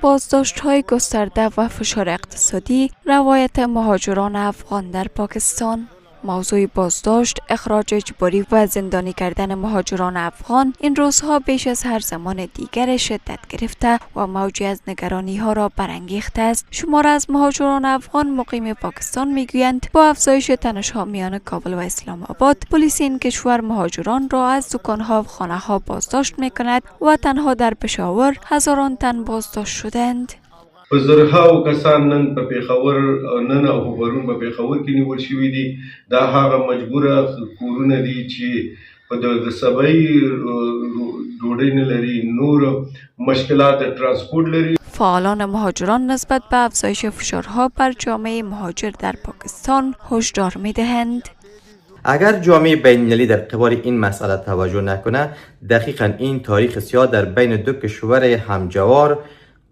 بازداشت‌های گسترده و فشار اقتصادی، روایت مهاجران افغان در پاکستان. موضوع بازداشت، اخراج اجباری و زندانی کردن مهاجران افغان این روزها بیش از هر زمان دیگر شدت گرفته و موجی از نگرانی ها را برانگیخته است. شمار از مهاجران افغان مقیم پاکستان میگویند با افزایش تنش‌ها میان کابل و اسلام آباد، پلیس این کشور مهاجران را از دکان‌ها و خانه‌ها بازداشت می‌کند و تنها در پشاور هزاران تن بازداشت شدند. په زرهاو کسان نن په پیښور نن او پرون په پیښور کې نیول شوي دي. دا هغه مجبوره کورونه دي چې په د سبای ډوډۍ نه لري، نور مشکلات ترانسپورت لري. فعالان مهاجران نسبت به افزایش فشارها بر جامعه مهاجر در پاکستان هشدار می‌دهند. اگر جامعه بین‌المللی در قبال این مسئله توجه نکنه، دقیقاً این تاریخ سیاه در بین دو کشور همجوار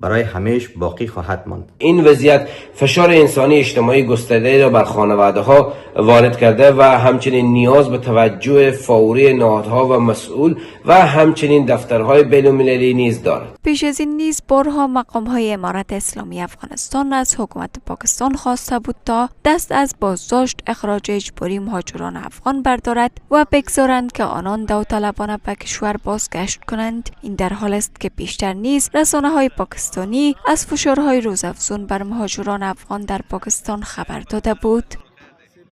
برای همیشه باقی خواهد ماند. این وضعیت فشار انسانی اجتماعی گسترده را بر خانواده ها وارد کرده و همچنین نیاز به توجه فوری نهادها و مسئول و همچنین دفترهای بین‌المللی نیز دارد. پیش از این نیز بارها مقام‌های امارت اسلامی افغانستان از حکومت پاکستان خواسته بود تا دست از بازداشت، اخراج اجباری مهاجران افغان بردارد و بگذارند که آنان داوطلبانه به کشور بازگشت کنند. این در حال است که پیشتر نیز رسانه‌های پاکستانی از فشارهای روزافزون بر مهاجران افغان در پاکستان خبر داده بود.